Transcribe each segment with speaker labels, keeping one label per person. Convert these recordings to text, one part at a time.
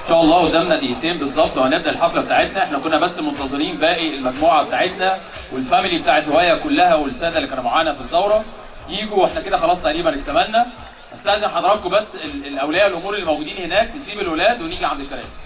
Speaker 1: شاء الله قدامنا دقيقتين بالظبط وهنبدا الحفله بتاعتنا. احنا كنا بس منتظرين باقي المجموعه بتاعتنا والفاميلي بتاعت هوايه كلها والساده اللي كانوا معانا في الدوره يجوا، واحنا كده خلاص تقريبا اكتملنا. استاذن حضراتكم بس الاولياء الامور اللي موجودين هناك نسيب الولاد ونيجي عند الكراسي.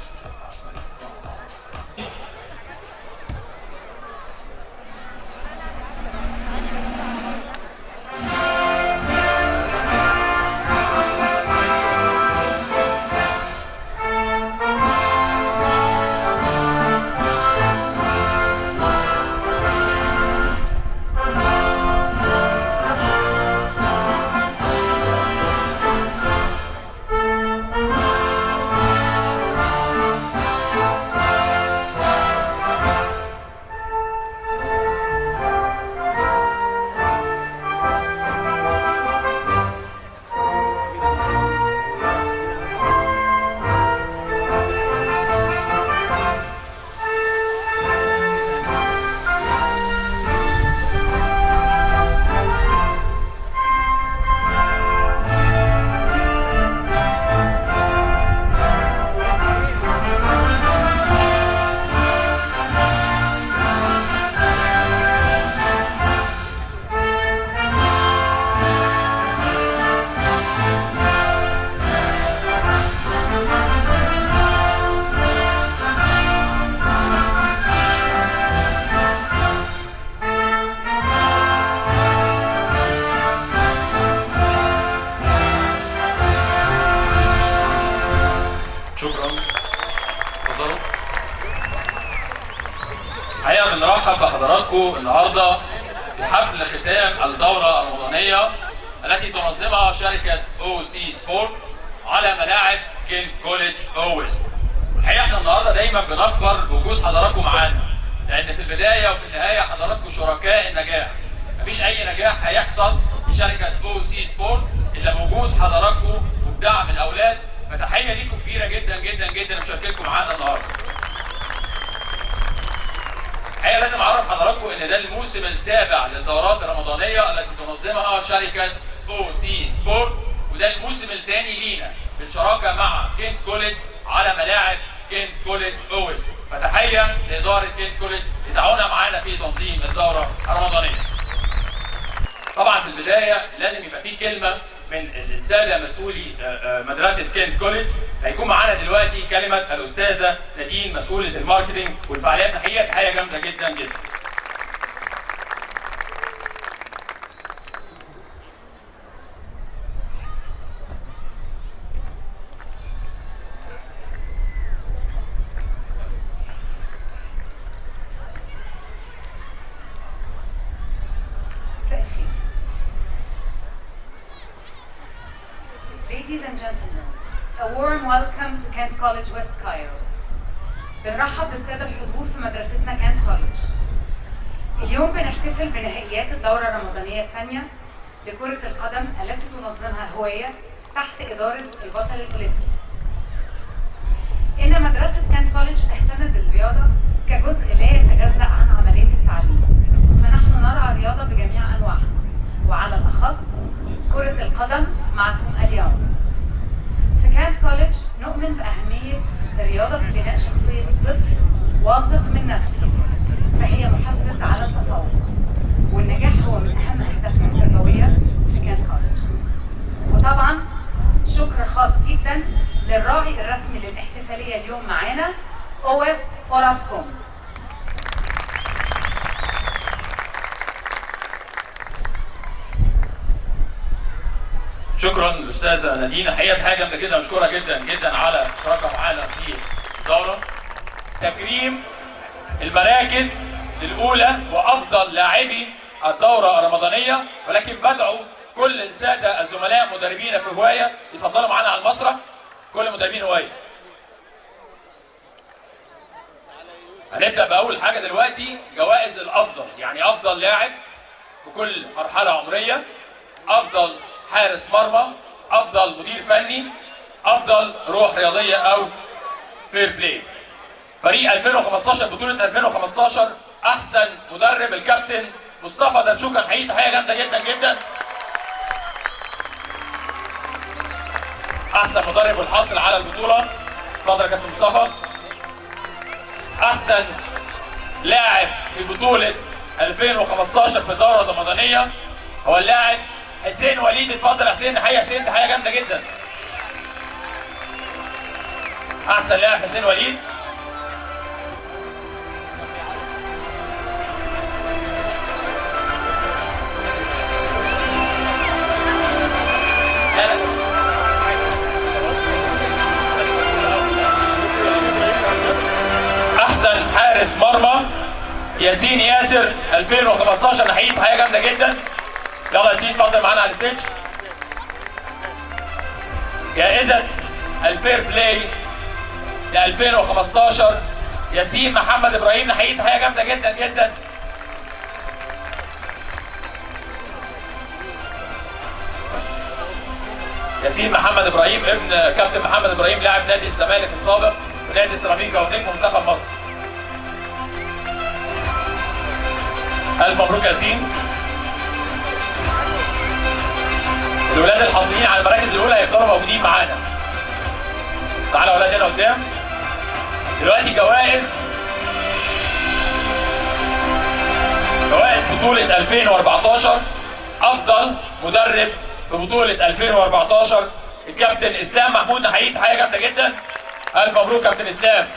Speaker 1: شكرا. اتفضلوا. الحقيقه بنرحب بحضراتكم النهارده في حفل ختام الدوره الرمضانيه التي تنظمها شركه او سي سبورت على ملاعب كينت كوليدج اوست. الحقيقه احنا النهارده دايما بنفخر بوجود حضراتكم معانا، لان في البدايه وفي النهايه حضراتكم شركاء النجاح. مفيش اي نجاح هيحصل في شركه او سي سبورت الا بوجود حضراتكم وبدعم الاولاد. فتحيه ليكم كبيره جدا جدا جدا بمشاركتكم معانا النهارده. الحقيقه لازم اعرف حضراتكم ان ده الموسم السابع للدورات الرمضانيه التي تنظمها شركه او سي سبورت، وده الموسم الثاني لينا بالشراكه مع كينت كوليدج على ملاعب كينت كوليدج اوست. فتحيه لاداره كينت كوليدج لتعاونها معانا في تنظيم الدوره الرمضانيه. طبعا في البدايه لازم يبقى في كلمه من الساده مسؤولي مدرسه كينت كوليدج. هيكون معانا دلوقتي كلمه الاستاذه نادين مسؤوله الماركتنج والفعاليات. تحيه جامده جدا جدا.
Speaker 2: Ladies and gentlemen, a warm welcome to Kent College West Cairo. بنرحب بالسادة الحضور في مدرستنا كانت كوليدج. اليوم بنحتفل بنهائيات الدورة الرمضانية الثانية لكرة القدم التي تنظمها هواية تحت إدارة البطل الأولمبي. إن مدرسة كانت كوليدج تهتم بالرياضة كجزء لا يتجزأ عن عملية التعليم، فنحن نرعى الرياضة بجميع أنواعها، وعلى الأخص كرة القدم معكم اليوم. في كانت كوليدج نؤمن بأهمية الرياضة في بناء شخصية الطفل واثق من نفسه، فهي محفز على التفوق، والنجاح هو من أهم أهدافنا التربوية في كانت كوليدج. وطبعا شكر خاص جدا للراعي الرسمي للاحتفالية اليوم معانا اوست اوراسكوم.
Speaker 1: شكرا الاستاذه نادين. الحقيقه حاجه جامده جدا، مشكوره جدا جدا على اشتراكها معانا في الدوره. تكريم المراكز الاولى وافضل لاعبي الدوره الرمضانيه، ولكن بدعو كل الساده الزملاء مدربين في هوايه يتفضلوا معانا على المسرح. كل مدربين هوايه. هنبدا باول حاجه دلوقتي، جوائز الافضل، يعني افضل لاعب في كل مرحله عمريه، افضل حارس مرمى، افضل مدير فني، افضل روح رياضيه او فير بلاي. فريق 2015 بطوله 2015 احسن مدرب الكابتن مصطفى درشوكه. الحقيقه تحيه جامده جدا جدا. احسن مدرب والحاصل على البطوله اتفضل يا كابتن مصطفى. احسن لاعب في بطولة 2015 في الدورة الرمضانية هو اللاعب حسين وليد. اتفضل يا حسين. حقيقة حسين، دي حاجة جامدة جدا. احسن لاعب حسين وليد. احسن حارس مرمى ياسين ياسر 2015. نحييه، حاجه جامده جدا. يلا ياسين اتفضل معانا على الستيج. جائزه الفير بلاي ل 2015 ياسين محمد ابراهيم. نحييه، حاجه جامده جدا جدا. ياسين محمد ابراهيم ابن كابتن محمد ابراهيم لاعب نادي الزمالك السابق ونادي سيراميكا ونجم منتخب مصر. الف مبروك ياسين. الولاد الحاصلين على المراكز الاولى هيفضلوا موجودين معانا. تعالوا يا ولاد هنا قدام. دلوقتي جوائز بطولة 2014. افضل مدرب في بطولة 2014 الكابتن اسلام محمود. نحييه، حاجة جامدة جدا. الف مبروك كابتن اسلام.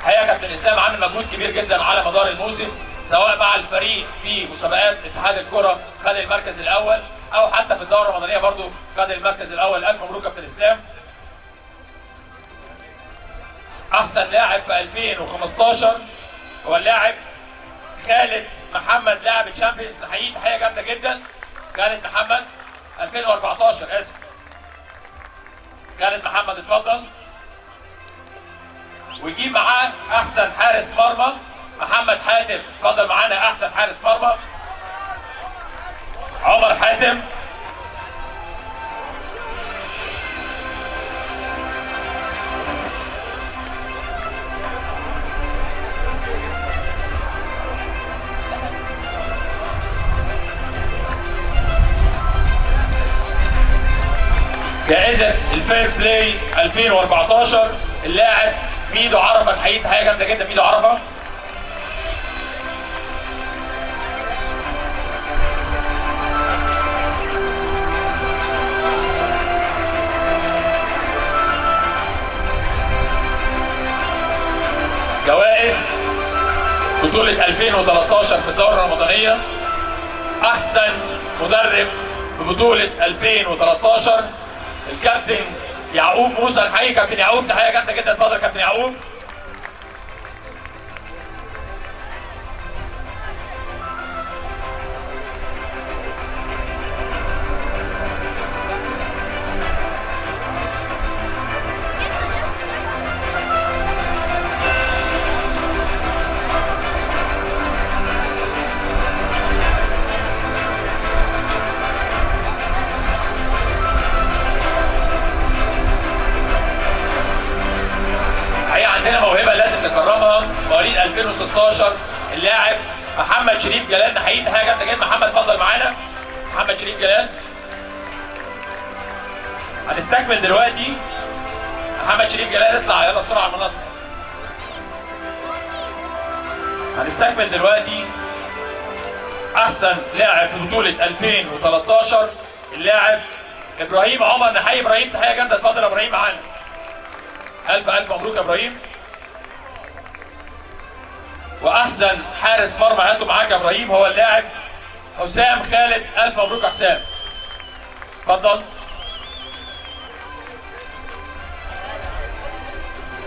Speaker 1: حقيقة كابتن اسلام عامل مجهود كبير جدا على مدار الموسم، سواء مع الفريق في مسابقات اتحاد الكرة خد المركز الاول، او حتى في الدورة الرمضانية برضو خد المركز الاول. الف مبروك كابتن اسلام. احسن لاعب في 2015 هو اللاعب خالد محمد لاعب الشامبيونز. نحييه، حاجة جامدة جدا. خالد محمد 2014 اسف. خالد محمد اتفضل. ويجيب معاه احسن حارس مرمى محمد حاتم. اتفضل معانا احسن حارس مرمى عمر حاتم. جائزة الفير بلاي 2014 اللاعب ميدو عرفة. نحييه، حاجة جامدة جدا. ميدو عرفة. جوائز بطولة 2013 في الدورة الرمضانية. أحسن مدرب في بطولة 2013 الكابتن يعقوب موسى. نحيي كابتن يعقوب، دي حاجة جامدة جدا. اتفضل كابتن يعقوب. عندنا موهبه لازم نكرمها، مواليد 2016 اللاعب محمد شريف جلال. نحييه، حاجه جامده جدا. محمد اتفضل معانا. محمد شريف جلال. هنستكمل دلوقتي. محمد شريف جلال اطلع يلا بسرعه على المنصه. هنستكمل دلوقتي احسن لاعب في بطوله 2013 اللاعب ابراهيم عمر. نحيي ابراهيم، تحيه جامده. اتفضل يا ابراهيم معانا. الف الف مبروك يا ابراهيم. واحسن حارس مرمى عنده معاك يا ابراهيم هو اللاعب حسام خالد. الف مبروك يا حسام. اتفضل.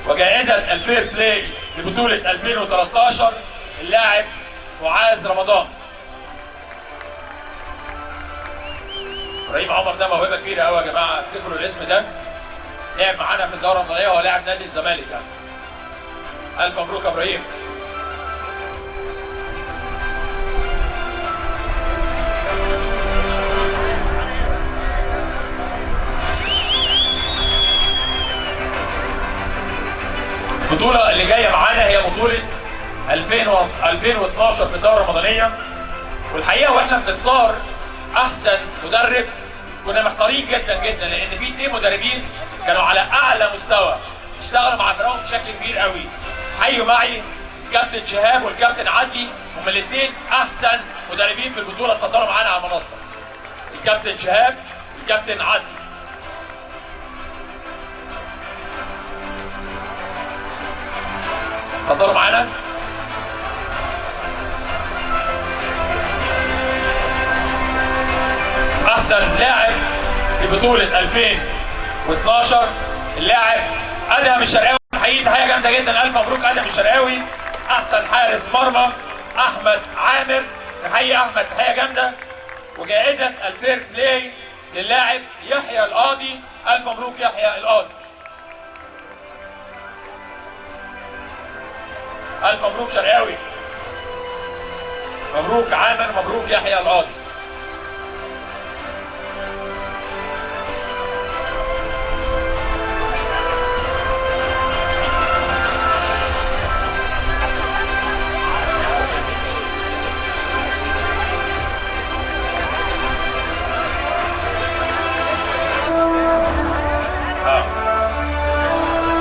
Speaker 1: وجائزة الفير بلاي لبطولة 2013 اللاعب معاذ رمضان. ابراهيم عمر ده موهبة كبيرة قوي يا جماعة، افتكروا الاسم ده. لعب معانا في الدورة الرمضانية وهو لاعب نادي الزمالك يعني. ألف مبروك يا ابراهيم. البطولة اللي جاية معانا هي بطولة 2012 في الدورة الرمضانية. والحقيقة واحنا بنختار أحسن مدرب كنا محتارين جدا جدا، لأن في 2 مدربين كانوا على اعلى مستوى، اشتغلوا مع فرقهم بشكل كبير قوي. حيوا معي الكابتن شهاب والكابتن عدلي، هما الاثنين احسن مدربين في البطوله، اتفضلوا معانا على المنصه. الكابتن شهاب والكابتن عدلي. اتفضلوا معانا. احسن لاعب في بطوله 2012 اللاعب ادهم الشرقاوي، حقيقي تحيه جامده جدا، الف مبروك ادهم الشرقاوي. احسن حارس مرمى احمد عامر، تحيه احمد، تحيه جامده. وجائزه الفير بلاي للاعب يحيى القاضي، الف مبروك يحيى القاضي. الف مبروك شرقاوي، مبروك عامر، مبروك يحيى القاضي.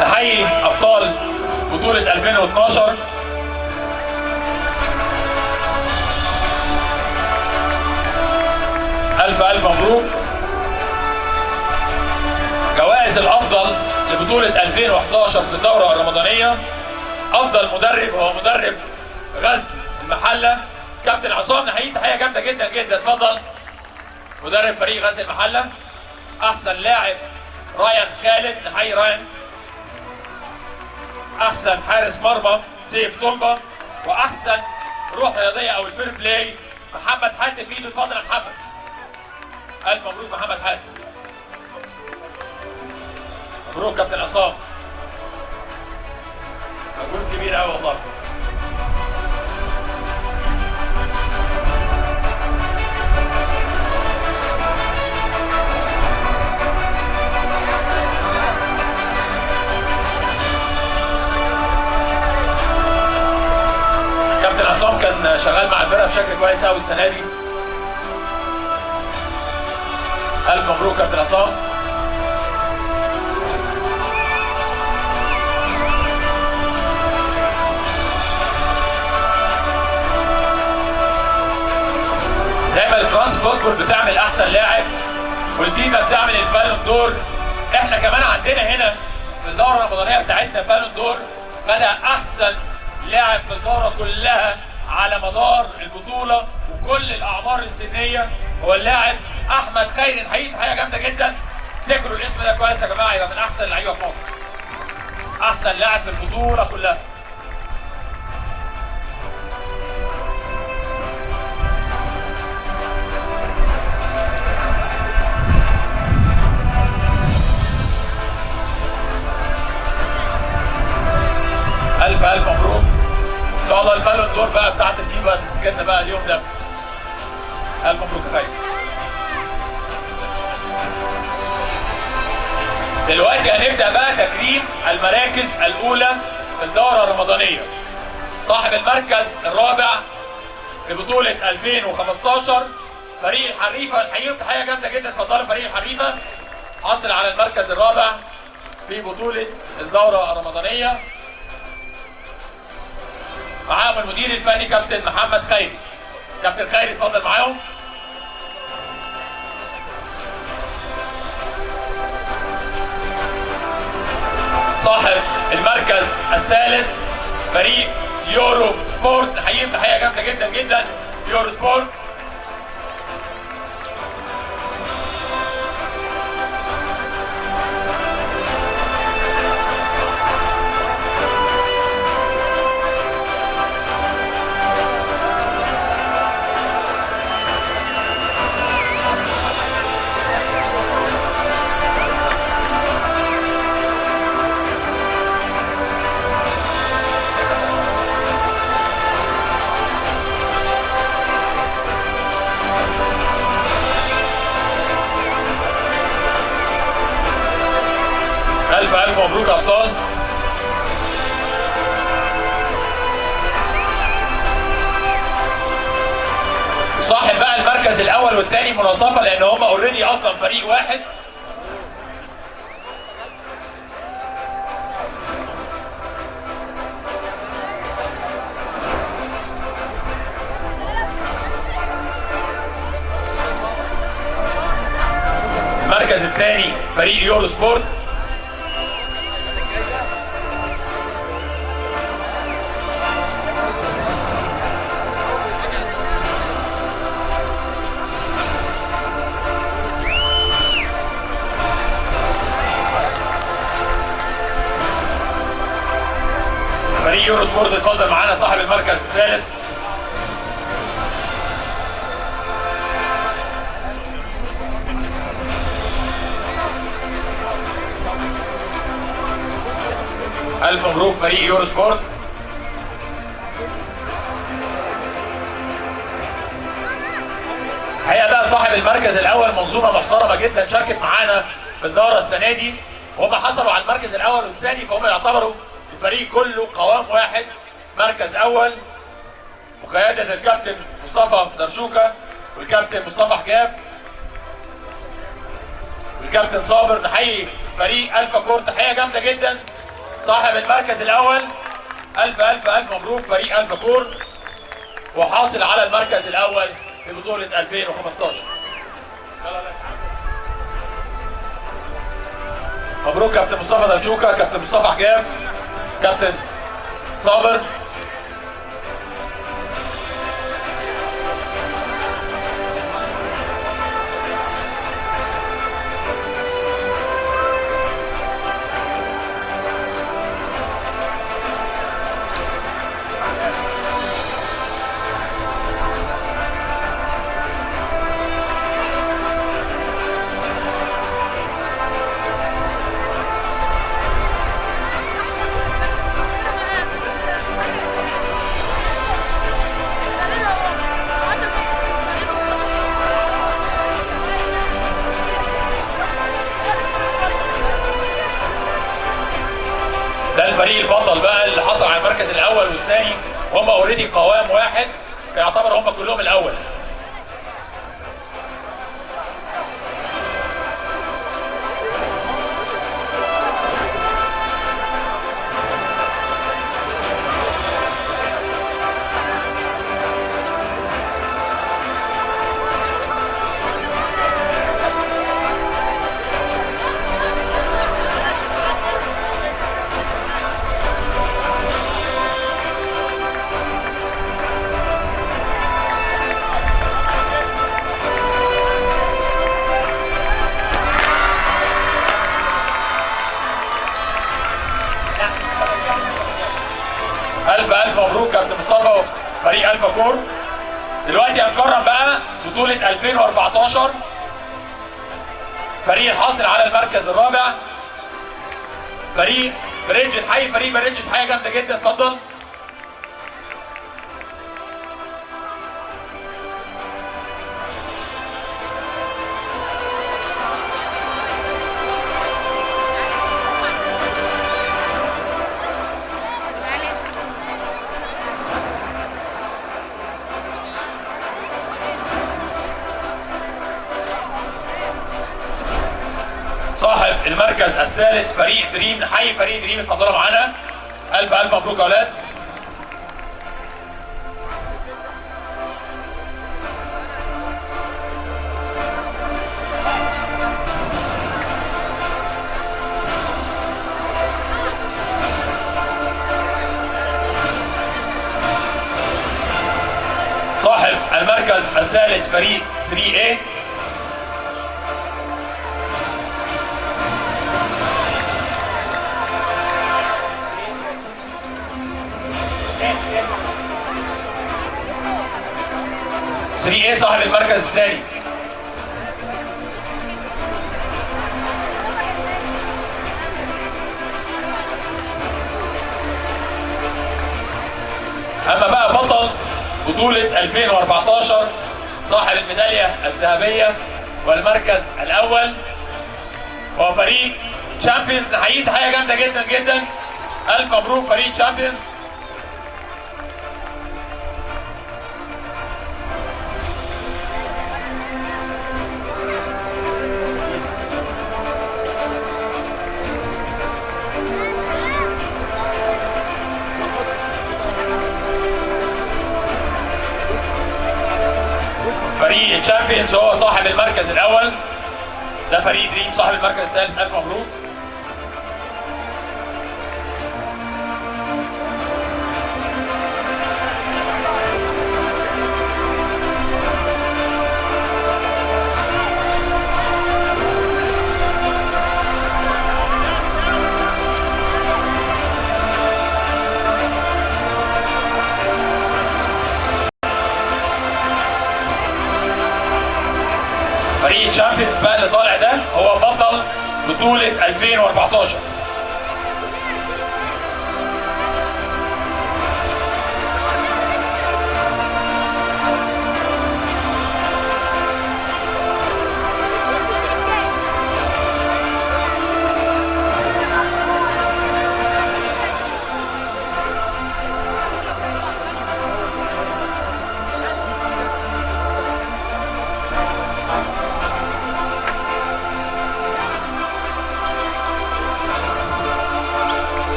Speaker 1: نحيي ابطال بطولة 2012. ألف مبروك. جوائز الأفضل لبطولة 2011 في الدورة الرمضانية: أفضل مدرب هو مدرب غزل المحلة كابتن عصام، نحييه تحية جامدة جدا جدا، اتفضل. مدرب فريق غزل المحلة. أحسن لاعب رايان خالد، نحيي رايان. احسن حارس مرمى سيف طلبه. واحسن روح رياضيه او الفير بلاي محمد حاتم ميدو، اتفضل يا محمد. الف مبروك محمد حاتم. مبروك كابتن عصام، مجهود كبير قوي والله. كابتن عصام كان شغال مع الفرقه بشكل كويس قوي السنه دي. الف مبروك كابتن عصام. زي ما الفرانس فوتبول بتعمل احسن لاعب والفيفا بتعمل البالون دور، احنا كمان عندنا هنا في الدوره الرمضانيه بتاعتنا بالون دور، خد احسن لاعب في الدورة كلها على مدار البطولة وكل الأعمار السنية، هو اللاعب أحمد خيري، نحييه تحية جامدة جدا. افتكروا الاسم ده كويس يا جماعة، يبقى من أحسن اللعيبة في مصر. أحسن لاعب في البطولة كلها. ألف مبروك. إن شاء الله البالون دور بقى بتاعت التيم بقى تفتكرنا بقى اليوم ده. ألف مبروك يا خير. دلوقتي هنبدأ بقى تكريم المراكز الأولى في الدورة الرمضانية. صاحب المركز الرابع في بطولة 2015 فريق الحريفة، نحييهم تحية جامدة جدا، اتفضلوا فريق الحريفة. حصل على المركز الرابع في بطولة الدورة الرمضانية. معاهم المدير الفني كابتن محمد خيري. كابتن خيري اتفضل معاهم. صاحب المركز الثالث فريق يورو سبورت، نحييهم تحيه جامده جدا جدا يورو سبورت. ألف مبروك يا أبطال. وصاحب بقى المركز الأول والثاني مناصفة، لأن هما أوريدي أصلا فريق واحد. المركز الثاني فريق يورو سبورت. فريق يورو سبورت اتفضل معانا صاحب المركز الثالث. ألف مبروك فريق يورو سبورت. الحقيقة بقى صاحب المركز الأول منظومة محترمة جدا شاركت معانا في الدورة السنة دي، وهم حصلوا على المركز الأول والثاني، فهم يعتبروا الفريق كله قوام واحد مركز أول، وقيادة الكابتن مصطفى درشوكة والكابتن مصطفى حجاب والكابتن صابر. نحيي فريق ألفا كور تحية جامدة جدا. صاحب المركز الأول ألف ألف ألف مبروك فريق ألفا كور، وحاصل على المركز الأول في بطولة 2015. مبروك كابتن مصطفى درشوكة، كابتن مصطفى حجاب، كابتن صابر. ده الفريق البطل بقى اللي حصل على المركز الاول والثاني، وهم اوريدي قوام واحد، فيعتبر هم كلهم الاول. ألف ألف مبروك كابتن مصطفى فريق ألفا كور. دلوقتي هنكرم بقى بطولة 2014 فريق الحاصل على المركز الرابع فريق بريدج. نحيي فريق بريدج تحية جامدة جدا. اتفضل. صاحب المركز الثالث فريق دريم. نحيي فريق دريم اتفضلوا معانا. ألف ألف مبروك يا أولاد. صاحب المركز الثالث فريق 3A. صاحب المركز الثاني. اما بقى بطل بطولة 2014 صاحب الميدالية الذهبية والمركز الاول هو فريق تشامبيونز. نحييه تحية جامدة جدا جدا. الف مبروك فريق تشامبيونز. فريق تشامبيونز هو صاحب المركز الاول. ده فريق دريم صاحب المركز الثالث، الف مبروك. فريق شامبيونز بقى اللي طالع ده هو بطل بطولة 2014.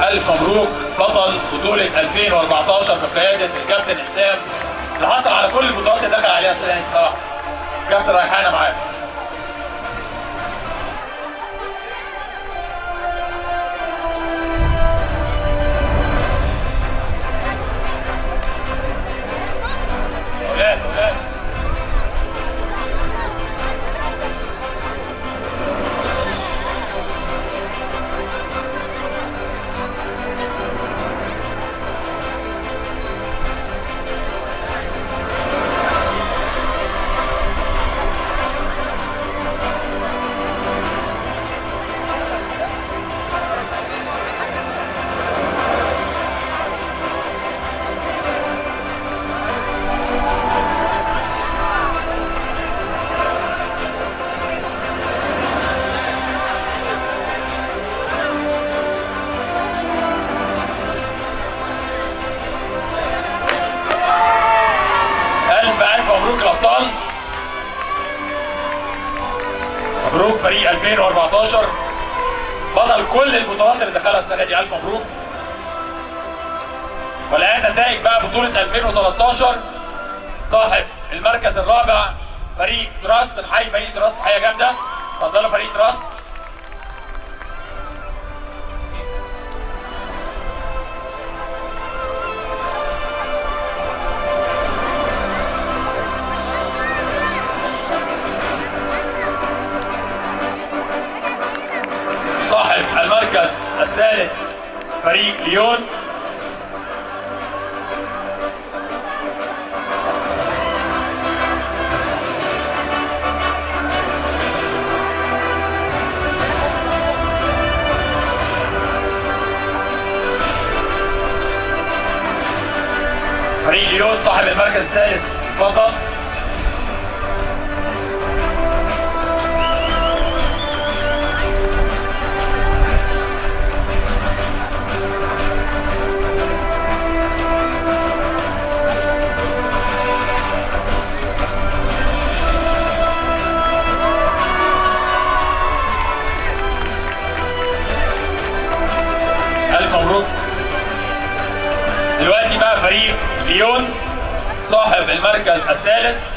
Speaker 1: ألف مبروك بطل بطولة 2014 بقيادة الكابتن إسلام اللي حصل على كل البطولات اللي دخل عليها السنة دي صراحة. كابتن ريحانة معاك. أولاد. مبروك الابطال. مبروك فريق 2014 بطل كل البطولات اللي دخلها السنه دي، الف مبروك. والان نتائج بقى بطوله 2013. صاحب المركز الرابع فريق تراست. نحيي فريق تراست حياه جامده. اتفضلوا فريق تراست. صاحب المركز الثالث فريق ليون. فريق ليون صاحب المركز الثالث، اتفضل. ألف مبروك. دلوقتي بقى فريق ليون صاحب المركز الثالث.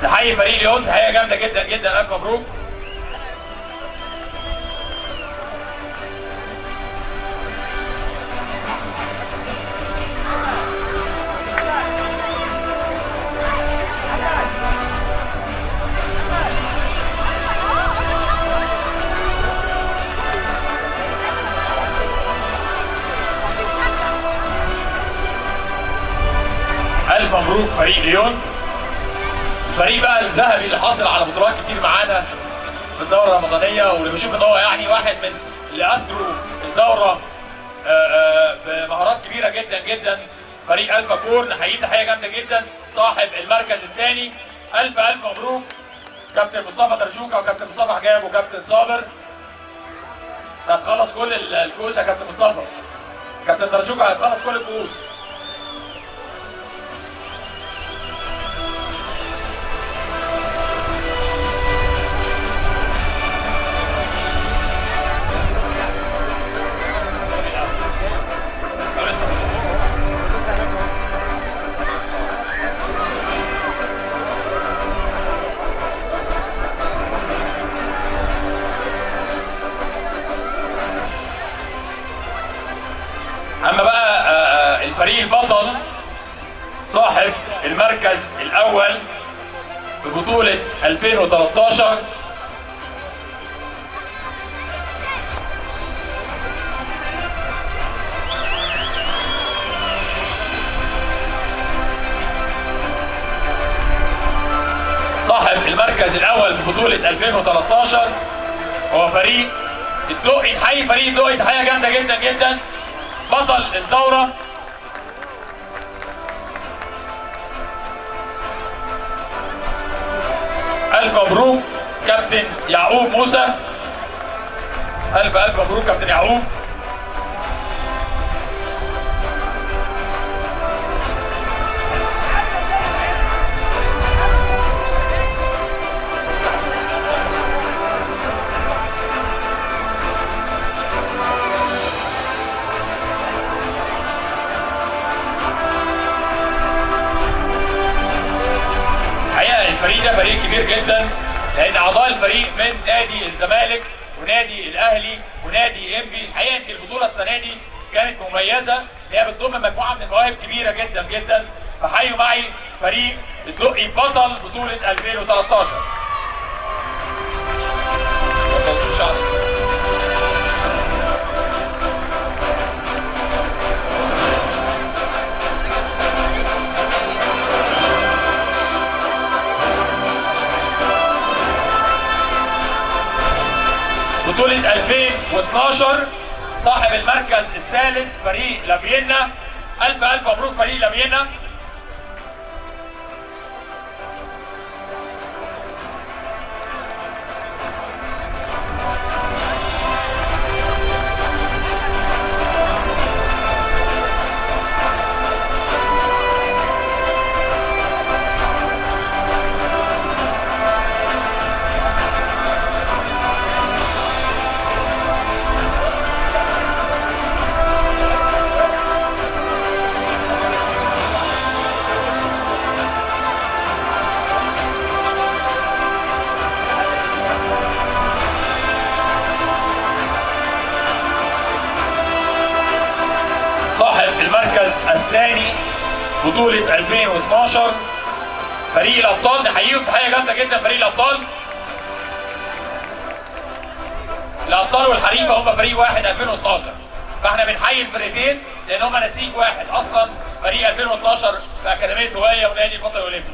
Speaker 1: نحيي فريق ليون تحية جامدة جدا جدا، ألف مبروك. ألف مبروك فريق ليون. الفريق بقى الذهبي اللي حاصل على بطولات كتير معانا في الدورة الرمضانية، واللي بشوف ان هو يعني واحد من اللي أثروا الدورة بمهارات كبيرة جدا جدا، فريق ألفا كور. نحييه تحية جامدة جدا. صاحب المركز الثاني، ألف مبروك كابتن مصطفى درشوكة وكابتن مصطفى حجاب وكابتن صابر. هتخلص كل الكؤوس يا كابتن مصطفى. كابتن درشوكة هتخلص كل الكؤوس. البطل صاحب المركز الأول في بطولة 2013 صاحب المركز الأول في بطولة 2013 هو فريق الدقي. نحيي فريق الدقي تحية جامدة جدا جدا، بطل الدورة. ألف مبروك كابتن يعقوب موسى، ألف مبروك كابتن يعقوب. الفريق ده فريق كبير جدا، لان اعضاء الفريق من نادي الزمالك ونادي الاهلي ونادي انبي. الحقيقه يمكن البطوله السنه دي كانت مميزه، ان هي بتضم مجموعه من المواهب كبيره جدا جدا. فحيوا معي فريق الدقي بطل بطوله 2013. بطولة 2012 صاحب المركز الثالث فريق لافيينا. ألف مبروك فريق لافيينا. صاحب المركز الثاني بطولة 2012 فريق الأبطال. نحييهم تحية جامدة جدا فريق الأبطال. الأبطال والحريفة هم فريق واحد 2012، فاحنا بنحيي الفرقتين لأن هم نسيج واحد أصلا. فريق 2012 في أكاديمية هواية ونادي البطل الأولمبي.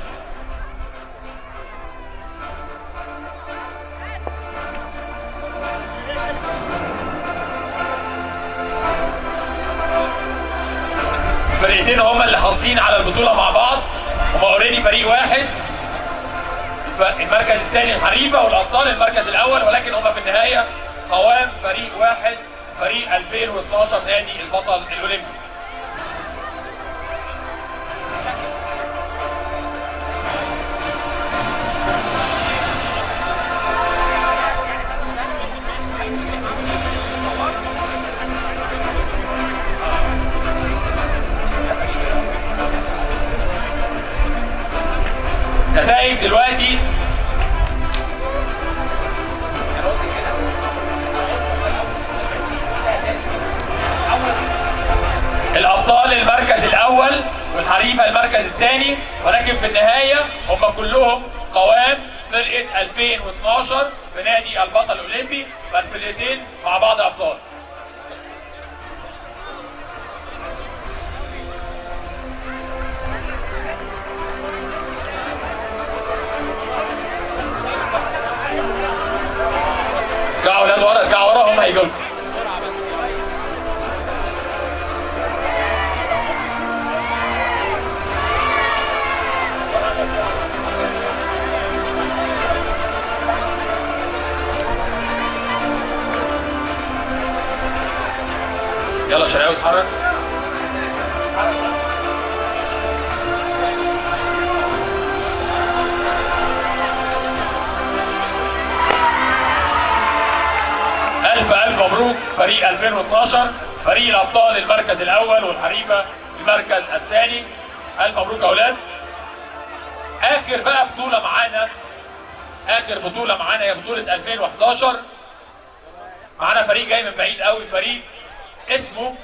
Speaker 1: الفرقتين هم اللي حاصلين على البطوله مع بعض، هم اوريدي فريق واحد. المركز الثاني الحريفه والابطال المركز الاول، ولكن هم في النهايه قوام فريق واحد، فريق 2012 نادي البطل الاولمبي. نتائج دلوقتي الابطال المركز الاول والحريفه المركز الثاني، ولكن في النهايه هم كلهم قوام فرقه 2012 في نادي البطل الاولمبي، فالفرقتين مع بعض ابطال. ارجعوا اولاد ورا، ارجعوا ورا، هم هيجوا لكم. يلا شرقاوي اتحرك. ألف مبروك فريق 2012 فريق الأبطال المركز الأول والحريفة المركز الثاني. ألف مبروك يا أولاد. آخر بقى بطولة معانا، آخر بطولة معانا هي بطولة 2011. معانا فريق جاي من بعيد قوي، فريق اسمه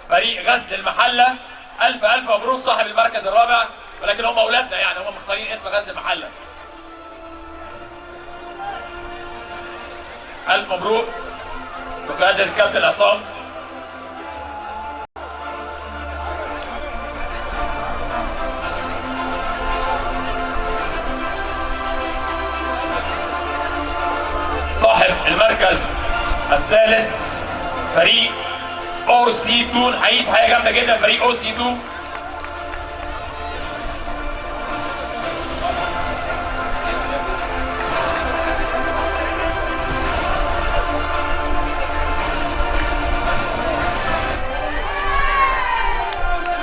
Speaker 1: فريق غزل المحلة. الف الف مبروك صاحب المركز الرابع، ولكن هم اولادنا يعني، هم مختارين اسم غزل المحله. الف مبروك بقياده الكابتن عصام. صاحب المركز الثالث فريق او سي 2، حقيقي حاجه جامده جدا فريق او سي 2.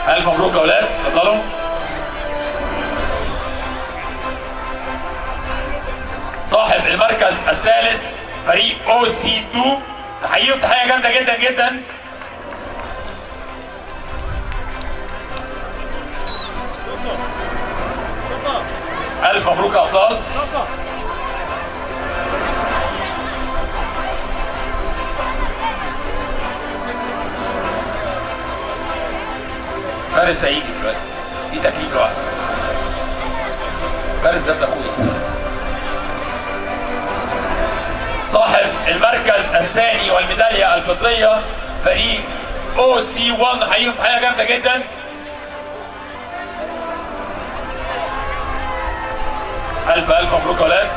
Speaker 1: الف مبروك يا اولاد، اتفضلوا. صاحب المركز الثالث فريق او سي 2، تحييهم تحيه جامده جدا جدا. الف مبروك يا ابطال. فارس هيجي دلوقتي، دي تكليف لوحده. فارس ده ابن اخويا. صاحب المركز الثاني والميداليه الفضيه فريق او سي 1، حقيقي تحيه جامده جدا. الف الف مبروك يا ولاد.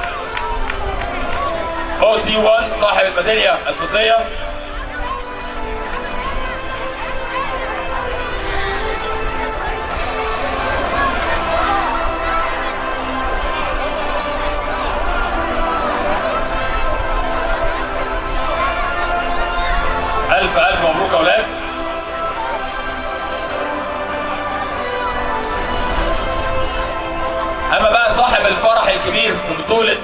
Speaker 1: او سي 1 صاحب الميداليه الفضيه. الف الف مبروك يا ولاد. اما بقى صاحب الفرح الكبير في بطولة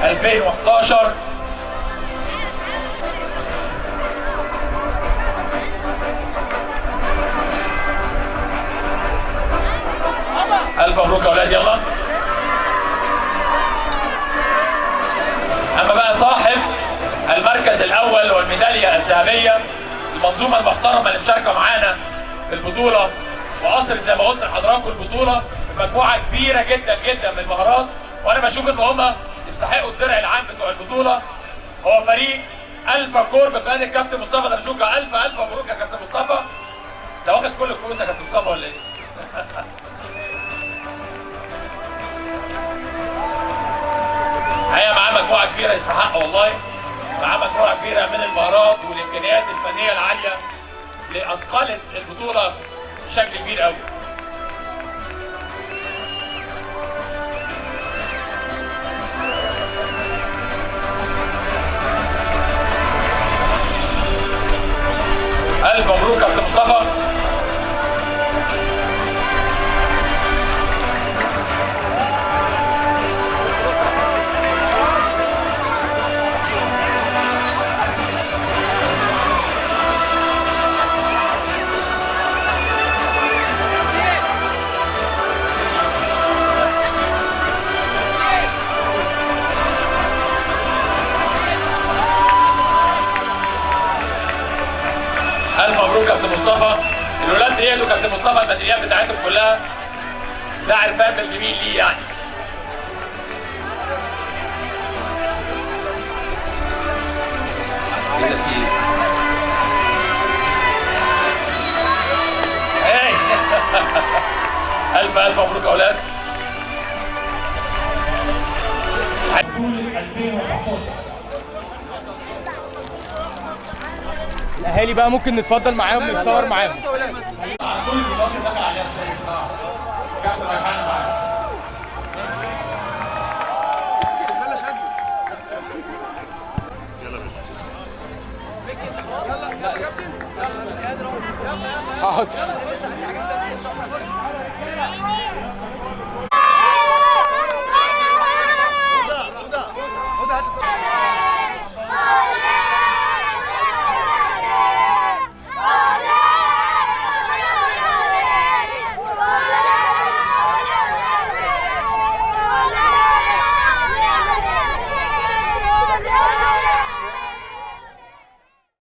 Speaker 1: 2011 الف مبروك يا ولاد، يلا. اما بقى صاحب المركز الاول والميداليه الذهبيه، المنظومه المحترمه اللي مشاركه معانا في البطوله واصلت زي ما قلت لحضراتكم البطوله بمجموعه كبيره جدا جدا من المهارات، وانا بشوف ان هم يستحقوا الدرع العام بتوع البطوله. هو فريق الفا كور بقياده الكابتن مصطفى درشوكه. الف الف مبروك يا كابتن مصطفى، انت واخد كل الكؤوس يا كابتن مصطفى ولا ايه؟ هي معاه مجموعه كبيره يستحق والله، معاه مجموعه كبيره من المهارات والامكانيات الفنيه العاليه اللي اثقلت البطوله بشكل كبير قوي. الف مبروك يا كابتن مصطفى. الف مبروك كابتن مصطفى. الولاد بيهدوا كابتن مصطفى الميداليات بتاعتهم كلها، ده عرفان بالجميل ليه يعني. كده في ايه؟ الف الف مبروك يا اولاد.
Speaker 3: الاهالي بقى ممكن نتفضل معاهم نتصور معاهم. حاضر.